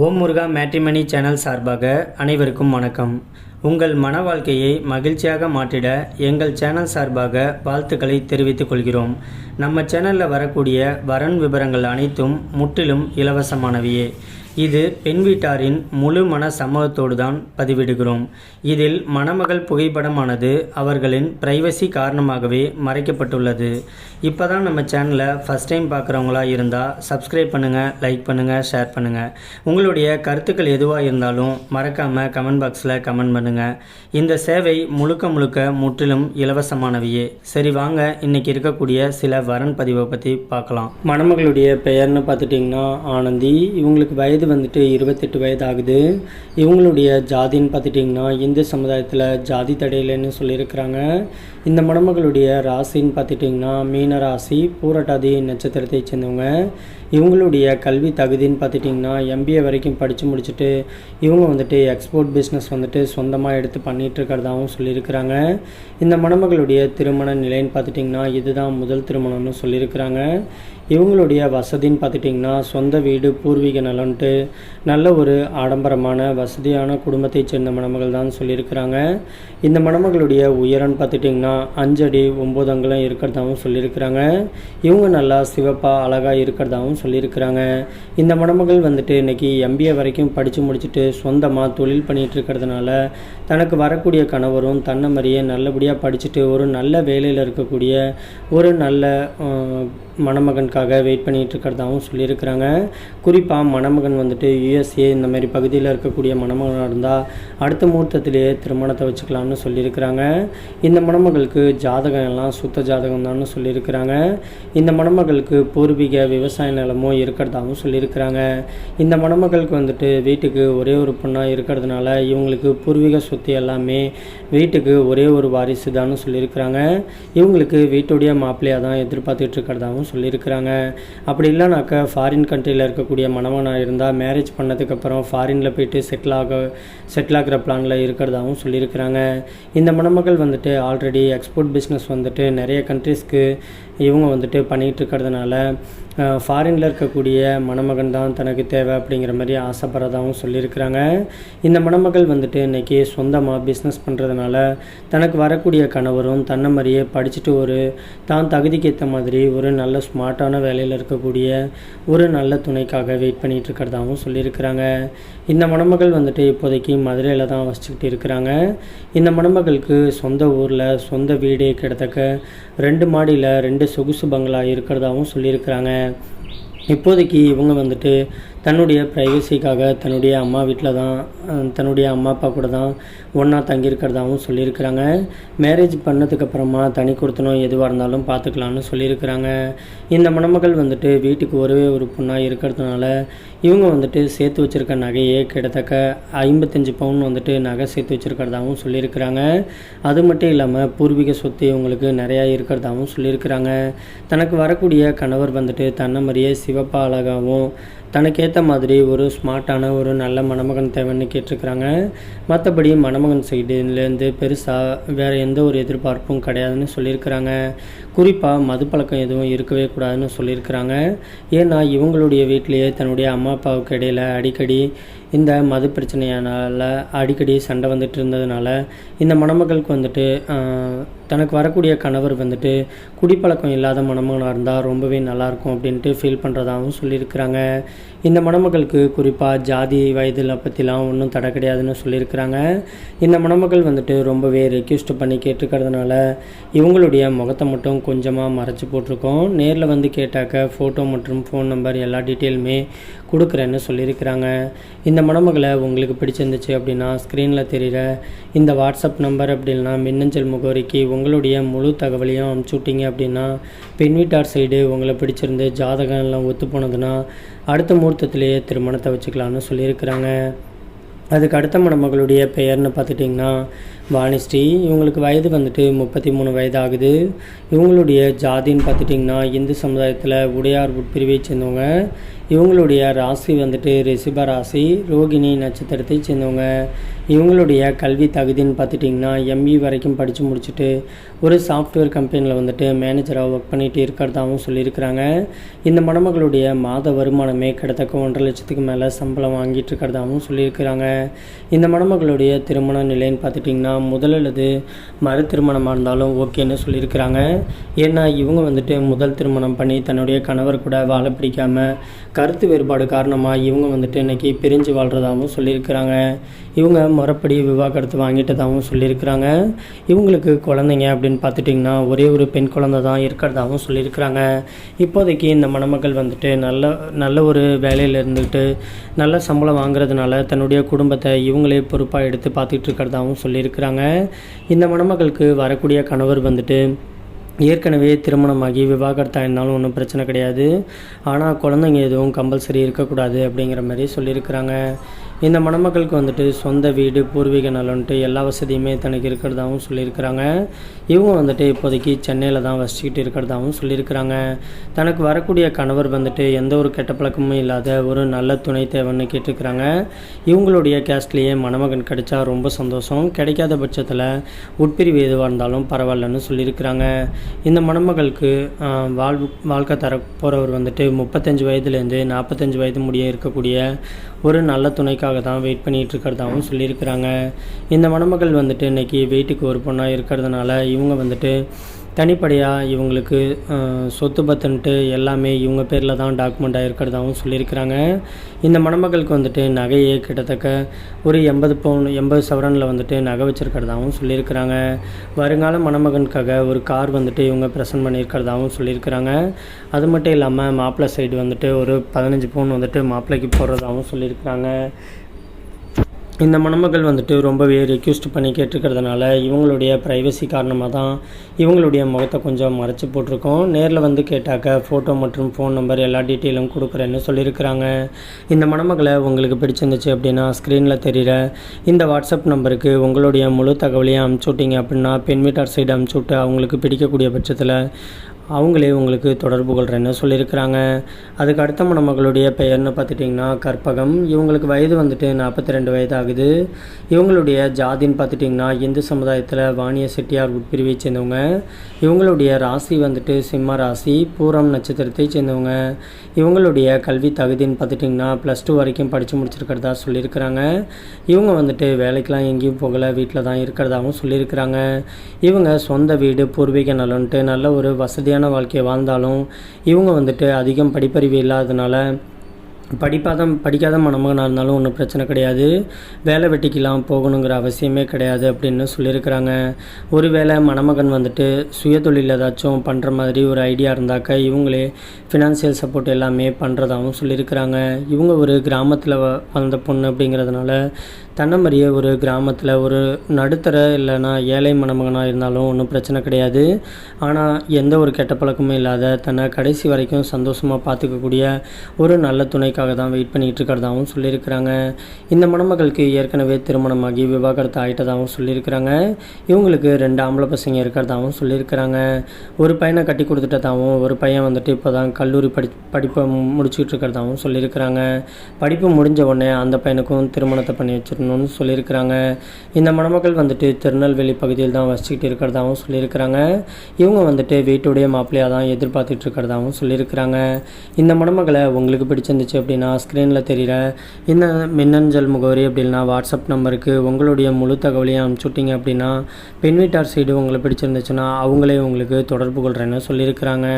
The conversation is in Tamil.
ஓம் முருகா மேட்ரிமனி சேனல் சார்பாக அனைவருக்கும் வணக்கம். உங்கள் மன வாழ்க்கையை மகிழ்ச்சியாக மாற்றிட எங்கள் சேனல் சார்பாக வாழ்த்துக்களை தெரிவித்துக் கொள்கிறோம். நம்ம சேனலில் வரக்கூடிய வரன் விவரங்கள் அனைத்தும் முற்றிலும் இலவசமானவையே. இது பெண் வீட்டாரின் முழு மன சம்மதத்தோடு தான் பதிவிடுகிறோம். இதில் மணமகள் புகைப்படமானது அவர்களின் பிரைவசி காரணமாகவே மறைக்கப்பட்டுள்ளது. இப்போ தான் நம்ம சேனலை ஃபஸ்ட் டைம் பார்க்குறவங்களா இருந்தால் சப்ஸ்கிரைப் பண்ணுங்கள், லைக் பண்ணுங்கள், ஷேர் பண்ணுங்கள். உங்களுடைய கருத்துக்கள் எதுவாக இருந்தாலும் மறக்காமல் கமெண்ட் பாக்ஸில் கமெண்ட் பண்ணுங்கள். இந்த சேவை முழுக்க முற்றிலும் இலவசமானவையே. சரி வாங்க, இன்றைக்கி இருக்கக்கூடிய சில வரன் பதிவை பற்றி பார்க்கலாம். மணமகளுடைய பெயர்னு பார்த்துட்டிங்கன்னா ஆனந்தி. இவங்களுக்கு வயது வந்துட்டு 28 வயது ஆகுது. இவங்களுடைய ஜாதின்னு பார்த்துட்டிங்கன்னா இந்து சமுதாயத்தில் ஜாதி தடையில்னு சொல்லியிருக்கிறாங்க. இந்த மணமகளுடைய ராசின்னு பார்த்துட்டிங்கன்னா மீன ராசி, பூரட்டாதி நட்சத்திரத்தை சேர்ந்தவங்க. இவங்களுடைய கல்வி தகுதின்னு பார்த்துட்டிங்கன்னா MBA வரைக்கும் படித்து முடிச்சுட்டு இவங்க வந்துட்டு எக்ஸ்போர்ட் பிஸ்னஸ் வந்துட்டு சொந்தமாக எடுத்து பண்ணிகிட்டு இருக்கிறதாகவும் சொல்லியிருக்கிறாங்க. இந்த மணமகளுடைய திருமண நிலைன்னு பார்த்துட்டிங்கன்னா இதுதான் முதல் திருமணம்னு சொல்லியிருக்கிறாங்க. இவங்களுடைய வசதின்னு பார்த்துட்டிங்கன்னா சொந்த வீடு, பூர்வீக நலன்ட்டு நல்ல ஒரு ஆடம்பரமான வசதியான குடும்பத்தை சேர்ந்த மணமகள் தான் சொல்லியிருக்கிறாங்க. இந்த மணமகளுடைய உயரம்னு பார்த்துட்டிங்கன்னா 5 அடி 9 அங்குலம் இருக்கிறதாகவும் சொல்லியிருக்கிறாங்க. இவங்க நல்லா சிவப்பாக அழகாக இருக்கிறதாகவும் சொல்லியிருக்கிறாங்க. இந்த மணமகள் வந்துட்டு இன்றைக்கி MBA வரைக்கும் படித்து முடிச்சுட்டு சொந்தமாக தொழில் பண்ணிகிட்டு இருக்கிறதுனால தனக்கு வரக்கூடிய கணவரும் தன்னை மாதிரியே நல்லபடியாக படிச்சுட்டு ஒரு நல்ல வேலையில் இருக்கக்கூடிய ஒரு நல்ல மணமகனுக்காக வெயிட் பண்ணிகிட்டு இருக்கிறதாகவும் சொல்லியிருக்கிறாங்க. குறிப்பாக மணமகன் வந்துட்டு USA இந்த மாதிரி பகுதியில் இருக்கக்கூடிய மணமகனாக இருந்தால் அடுத்த முகூர்த்தத்திலேயே திருமணத்தை வச்சுக்கலாம்னு சொல்லியிருக்கிறாங்க. இந்த மணமகளுக்கு ஜாதகம் எல்லாம் சுத்த ஜாதகம் தான் சொல்லியிருக்கிறாங்க. இந்த மணமகளுக்கு பூர்வீக விவசாய நிலமும் இருக்கிறதாகவும் சொல்லியிருக்கிறாங்க. இந்த மணமகளுக்கு வந்துட்டு வீட்டுக்கு ஒரே ஒரு பொண்ணாக இருக்கிறதுனால இவங்களுக்கு பூர்வீக சொத்து எல்லாமே வீட்டுக்கு ஒரே ஒரு வாரிசு தான் சொல்லியிருக்கிறாங்க. இவங்களுக்கு வீட்டுடைய மாப்பிள்ளையாக தான் எதிர்பார்த்துட்டு இருக்கிறதாகவும் சொல்லியிருக்கிறாங்க. அப்படி இல்லைனாக்கா ஃபாரின் கண்ட்ரியில் இருக்கக்கூடிய மணமகனாக இருந்தால் மேரேஜ் பண்ணதுக்கப்புறம் ஃபாரினில் போயிட்டு செட்டில் ஆகிற பிளானில் இருக்கிறதாகவும் சொல்லியிருக்கிறாங்க. இந்த மணமகள் வந்துட்டு ஆல்ரெடி எக்ஸ்போர்ட் பிஸ்னஸ் வந்துட்டு நிறைய கண்ட்ரீஸ்க்கு இவங்க வந்துட்டு பண்ணிகிட்டு இருக்கிறதுனால ஃபாரினில் இருக்கக்கூடிய மணமகன் தான் தனக்கு தேவை அப்படிங்கிற மாதிரி ஆசைப்படுறதாகவும் சொல்லியிருக்கிறாங்க. இந்த மணமகள் வந்துட்டு இன்றைக்கி சொந்தமாக பிஸ்னஸ் பண்ணுறதுனால தனக்கு வரக்கூடிய கணவரும் தன்னை மாதிரியே படிச்சுட்டு தான் தகுதிக்கு ஏற்ற மாதிரி ஒரு நல்ல ஸ்மார்ட்டான வேலையில் இருக்கக்கூடிய ஒரு நல்ல துணைக்காக வெயிட் பண்ணிகிட்டு இருக்கிறதாகவும் சொல்லியிருக்கிறாங்க. இந்த மணமகள் வந்துட்டு இப்போதைக்கு மதுரையில் தான் வசிச்சுக்கிட்டு இருக்கிறாங்க. இந்த மணமகளுக்கு சொந்த ஊரில் சொந்த வீடே கிட்டத்தட்ட 2 மாடியில் 2 சொகுசு பங்களா இருக்கிறதாகவும் சொல்லியிருக்கிறாங்க. இப்போதைக்கு இவங்க வந்துட்டு தன்னுடைய ப்ரைவசிக்காக தன்னுடைய அம்மா வீட்டில் தான் தன்னுடைய அம்மா அப்பா கூட தான் ஒன்றா தங்கியிருக்கிறதாகவும் சொல்லியிருக்கிறாங்க. மேரேஜ் பண்ணதுக்கப்புறமா தனி கொடுத்தனும் எதுவாக இருந்தாலும் பார்த்துக்கலான்னு சொல்லியிருக்கிறாங்க. இந்த மணமகள் வந்துட்டு வீட்டுக்கு ஒரே ஒரு பொண்ணாக இருக்கிறதுனால இவங்க வந்துட்டு சேர்த்து வச்சுருக்க நகையே கிட்டத்தட்ட 55 பவுன் வந்துட்டு நகை சேர்த்து வச்சுருக்கிறதாகவும் சொல்லியிருக்கிறாங்க. அது மட்டும் இல்லாமல் பூர்வீக சொத்து இவங்களுக்கு நிறையா இருக்கிறதாகவும் சொல்லியிருக்கிறாங்க. தனக்கு வரக்கூடிய கணவர் வந்துட்டு தன்னை மாதிரியே சிவப்பா அழகாகவும் தனக்கேற்ற மாதிரி ஒரு ஸ்மார்ட்டான ஒரு நல்ல மணமகன் தேவைன்னு கேட்டிருக்கிறாங்க. மற்றபடி மணமகன் சைடுலேருந்து பெருசாக வேறு எந்த ஒரு எதிர்பார்ப்பும் கிடையாதுன்னு சொல்லியிருக்கிறாங்க. குறிப்பாக மது பழக்கம் எதுவும் இருக்கவே கூடாதுன்னு சொல்லியிருக்கிறாங்க. ஏன்னா இவங்களுடைய வீட்டிலேயே தன்னுடைய அம்மா அப்பாவுக்கு இடையில் அடிக்கடி இந்த மது பிரச்சனையானால் அடிக்கடி சண்டை வந்துட்டு இருந்ததுனால இந்த மணமகளுக்கு வந்துட்டு தனக்கு வரக்கூடிய கணவர் வந்துட்டு குடிப்பழக்கம் இல்லாத மணமகனாக இருந்தால் ரொம்பவே நல்லாயிருக்கும் அப்படின்ட்டு ஃபீல் பண்ணுறதாகவும் சொல்லியிருக்கிறாங்க. இந்த மணமகளுக்கு குறிப்பாக ஜாதி வயதில் பற்றிலாம் ஒன்றும் தடை கிடையாதுன்னு சொல்லியிருக்கிறாங்க. இந்த மணமகள் வந்துட்டு ரொம்பவே ரெக்வெஸ்ட் பண்ணி கேட்டிருக்கிறதுனால இவங்களுடைய முகத்தை மட்டும் கொஞ்சமாக மறைச்சி போட்டிருக்கோம். நேரில் வந்து கேட்டாக்க ஃபோட்டோ மற்றும் ஃபோன் நம்பர் எல்லா டீட்டெயிலுமே கொடுக்குறேன்னு சொல்லியிருக்கிறாங்க. இந்த மணமகளை உங்களுக்கு பிடிச்சிருந்துச்சு அப்படின்னா ஸ்க்ரீனில் தெரிகிற இந்த வாட்ஸ்அப் நம்பர் அப்படின்னா மின்னஞ்சல் முகவரிக்கு உங்களுடைய முழு தகவலையும் அனுப்பிச்சி விட்டீங்க அப்படின்னா பெண் வீட்டார் சைடு உங்களை பிடிச்சிருந்து ஜாதகம் எல்லாம் ஒத்து போனதுன்னா அடுத்த முகூர்த்தத்திலேயே திருமணத்தை வச்சுக்கலான்னு சொல்லியிருக்கிறாங்க. அதுக்கு அடுத்த மணமகளுடைய பெயர்னு பார்த்துட்டிங்கன்னா வாணிஸ்ரீ இவங்களுக்கு வயது வந்துட்டு 33 வயது ஆகுது. இவங்களுடைய ஜாதின்னு பார்த்துட்டிங்கன்னா இந்து சமுதாயத்தில் உடையார் உட்பிரிவை சேர்ந்தவங்க. இவங்களுடைய ராசி வந்துட்டு ரிஷப ராசி, ரோகிணி நட்சத்திரத்தை சேர்ந்தவங்க. இவங்களுடைய கல்வி தகுதின்னு பார்த்துட்டிங்கன்னா எம்இ வரைக்கும் படித்து முடிச்சுட்டு ஒரு சாஃப்ட்வேர் கம்பெனியில் வந்துட்டு மேனேஜராக ஒர்க் பண்ணிகிட்டு இருக்கிறதாகவும் சொல்லியிருக்கிறாங்க. இந்த மணமகளுடைய மாத வருமானமே கிட்டத்தட்ட 1.5 லட்சத்துக்கு மேலே சம்பளம் வாங்கிட்டு இருக்கிறதாகவும் சொல்லியிருக்கிறாங்க. இந்த மணமகளுடைய திருமண நிலைன்னு பார்த்துட்டிங்கன்னா முதல் அல்லது மறு திருமணமாக இருந்தாலும் ஓகேன்னு சொல்லியிருக்கிறாங்க. ஏன்னா இவங்க வந்துட்டு முதல் திருமணம் பண்ணி தன்னுடைய கணவர் கூட வாழ பிடிக்காமல் கருத்து வேறுபாடு காரணமாக இவங்க வந்துட்டு இன்றைக்கி பிரிஞ்சு வாழ்கிறதாகவும் சொல்லியிருக்கிறாங்க. இவங்க முறைப்படி விவாகரத்து வாங்கிட்டதாகவும் சொல்லியிருக்கிறாங்க. இவங்களுக்கு குழந்தைங்க அப்படின்னு பார்த்துட்டிங்கன்னா ஒரே ஒரு பெண் குழந்தை தான் இருக்கிறதாகவும் சொல்லியிருக்கிறாங்க. இப்போதைக்கு இந்த மணமக்கள் வந்துட்டு நல்ல ஒரு வேலையில் இருந்துக்கிட்டு நல்ல சம்பளம் வாங்குறதுனால தன்னுடைய குடும்பத்தை இவங்களே பொறுப்பாக எடுத்து பார்த்துக்கிட்டு இருக்கிறதாகவும் சொல்லியிருக்கிறாங்க. இந்த மணமக்களுக்கு வரக்கூடிய கணவர் வந்துட்டு ஏற்கனவே திருமணமாகி விவாகரத்தாயிருந்தாலும் ஒன்றும் பிரச்சனை கிடையாது. ஆனால் குழந்தைங்க எதுவும் கம்பல்சரி இருக்கக்கூடாது அப்படிங்கிற மாதிரி சொல்லியிருக்கிறாங்க. இந்த மணமக்களுக்கு வந்துட்டு சொந்த வீடு, பூர்வீக நலன்ட்டு எல்லா வசதியுமே தனக்கு இருக்கிறதாகவும் சொல்லியிருக்கிறாங்க. இவங்க வந்துட்டு இப்போதைக்கு சென்னையில் தான் வசிச்சுக்கிட்டு இருக்கிறதாகவும் சொல்லியிருக்கிறாங்க. தனக்கு வரக்கூடிய கணவர் வந்துட்டு எந்த ஒரு கெட்ட பழக்கமும் இல்லாத ஒரு நல்ல துணை தேவைன்னு கேட்டிருக்கிறாங்க. இவங்களுடைய கேஸ்ட்லேயே மணமகன் கிடைச்சா ரொம்ப சந்தோஷம், கிடைக்காத பட்சத்தில் உட்பிரிவு எதுவாக இருந்தாலும் பரவாயில்லன்னு சொல்லியிருக்கிறாங்க. இந்த மணமகளுக்கு வாழ்க்கை தர போகிறவர் வந்துட்டு 35 வயதுலேருந்து 45 வயது முடிய இருக்கக்கூடிய ஒரு நல்ல துணைக்காக தான் வெயிட் பண்ணிகிட்டு இருக்கிறதாகவும் சொல்லியிருக்கிறாங்க. இந்த மணமகள் வந்துட்டு இன்றைக்கி வீட்டுக்கு ஒரு பொண்ணாக இருக்கிறதுனால இவங்க வந்துட்டு தனிப்படையாக இவங்களுக்கு சொத்து பத்துன்ட்டு எல்லாமே இவங்க பேரில் தான் டாக்குமெண்ட் ஆகிருக்கிறதாகவும் சொல்லியிருக்கிறாங்க. இந்த மணமகளுக்கு வந்துட்டு நகையே கிட்டத்தட்ட ஒரு 80 சவரனில் வந்துட்டு நகை வச்சுருக்கிறதாகவும் சொல்லியிருக்கிறாங்க. வருங்கால மணமகனுக்காக ஒரு கார் வந்துட்டு இவங்க ப்ரெசன்ட் பண்ணியிருக்கிறதாகவும் சொல்லியிருக்கிறாங்க. அது மட்டும் இல்லாமல் மாப்பிள்ளை சைடு வந்துட்டு ஒரு 15 பவுன் வந்துட்டு மாப்பிள்ளைக்கு போடுறதாகவும் சொல்லியிருக்கிறாங்க. இந்த மணமகள் வந்துட்டு ரொம்பவே ரெக்யூஸ்ட் பண்ணி கேட்டிருக்கிறதுனால இவங்களுடைய ப்ரைவசி காரணமாக தான் இவங்களுடைய முகத்தை கொஞ்சம் மறைச்சி போட்டிருக்கோம். நேரில் வந்து கேட்டாக்க ஃபோட்டோ மற்றும் ஃபோன் நம்பர் எல்லா டீட்டெயிலும் கொடுக்குறேன்னு சொல்லியிருக்கிறாங்க. இந்த மணமகளை உங்களுக்கு பிடிச்சிருந்துச்சு அப்படின்னா ஸ்க்ரீனில் தெரிகிற இந்த வாட்ஸ்அப் நம்பருக்கு உங்களுடைய முழு தகவலையும் அனுப்பிச்சி விட்டீங்க அப்படின்னா பெண் வீட்டார் சைடு அனுப்பிச்சி விட்டு அவங்களுக்கு பிடிக்கக்கூடிய பட்சத்தில் அவங்களே உங்களுக்கு தொடர்பு கொள்கிறேன்னு சொல்லியிருக்கிறாங்க. அதுக்கு அடுத்த மணமகளுடைய பெயர்னு பார்த்துட்டிங்கன்னா கற்பகம். இவங்களுக்கு வயது வந்துட்டு 42 வயது ஆகுது. இவங்களுடைய ஜாதின்னு பார்த்துட்டிங்கன்னா இந்து சமுதாயத்தில் வாணிய செட்டியார் உட்பிரிவை சேர்ந்தவங்க. இவங்களுடைய ராசி வந்துட்டு சிம்ம ராசி, பூரம் நட்சத்திரத்தை சேர்ந்தவங்க. இவங்களுடைய கல்வி தகுதின்னு பார்த்துட்டிங்கன்னா +2 வரைக்கும் படித்து முடிச்சிருக்கிறதா சொல்லியிருக்கிறாங்க. இவங்க வந்துட்டு வேலைக்கெலாம் எங்கேயும் போகலை, வீட்டில் தான் இருக்கிறதாகவும் சொல்லியிருக்கிறாங்க. இவங்க சொந்த வீடு, பூர்வீக நலன்ட்டு நல்ல ஒரு வசதியான வாழ்க்கையை வாழ்ந்தாலும் இவங்க வந்துட்டு அதிகம் படிப்பறிவு இல்லாததுனால படிக்காத மணமகனாக இருந்தாலும் ஒன்றும் பிரச்சனை கிடையாது, வேலை வெட்டிக்கெலாம் போகணுங்கிற அவசியமே கிடையாது அப்படின்னு சொல்லியிருக்கிறாங்க. ஒருவேளை மணமகன் வந்துட்டு சுயதொழில் ஏதாச்சும் பண்ணுற மாதிரி ஒரு ஐடியா இருந்தாக்க இவங்களே ஃபினான்சியல் சப்போர்ட் எல்லாமே பண்ணுறதாகவும் சொல்லியிருக்கிறாங்க. இவங்க ஒரு கிராமத்தில் வளர்ந்த பொண்ணு அப்படிங்கிறதுனால தன்னை மாதிரியே ஒரு கிராமத்தில் ஒரு நடுத்தர இல்லைனா ஏழை மணமகனாக இருந்தாலும் ஒன்றும் பிரச்சனை கிடையாது. ஆனால் எந்த ஒரு கெட்ட பழக்கமும் இல்லாத தன்னை கடைசி வரைக்கும் சந்தோஷமாக பார்த்துக்கக்கூடிய ஒரு நல்ல துணைக்காக தான் வெயிட் பண்ணிகிட்டு இருக்கிறதாகவும் சொல்லியிருக்கிறாங்க. இந்த மணமகளுக்கு ஏற்கனவே திருமணமாகி விவாகரத்து ஆகிட்டதாகவும் சொல்லியிருக்கிறாங்க. இவங்களுக்கு 2 ஆம்பளை பசங்க இருக்கிறதாகவும் சொல்லியிருக்கிறாங்க. ஒரு பையனை கட்டி கொடுத்துட்டதாகவும் ஒரு பையன் வந்துட்டு இப்போ தான் கல்லூரி படிப்பை முடிச்சுக்கிட்டு இருக்கிறதாகவும் சொல்லியிருக்கிறாங்க. படிப்பு முடிஞ்ச உடனே அந்த பையனுக்கும் திருமணத்தை பண்ணி வச்சிருக்கணும் சொல்லியிருக்கிறாங்க. இந்த மணமகள் வந்துட்டு திருநெல்வேலி பகுதியில் தான் வசிச்சுக்கிட்டு இருக்கிறதாகவும் சொல்லியிருக்கிறாங்க. இவங்க வந்துட்டு வீட்டுடைய மாப்பிள்ளையாக தான் எதிர்பார்த்துட்டு இருக்கிறதாகவும் சொல்லியிருக்கிறாங்க. இந்த மணமகளை உங்களுக்கு பிடிச்சிருந்துச்சு அப்படின்னா ஸ்க்ரீனில் தெரிகிற இந்த மின்னஞ்சல் முகவரி அப்படின்னா வாட்ஸ்அப் நம்பருக்கு உங்களுடைய முழு தகவலையும் அனுப்பிச்சுட்டிங்க அப்படின்னா பெண் வீட்டார் சைடு உங்களுக்கு பிடிச்சிருந்துச்சுன்னா அவங்களே உங்களுக்கு தொடர்பு கொள்கிறேன்னு சொல்லியிருக்கிறாங்க.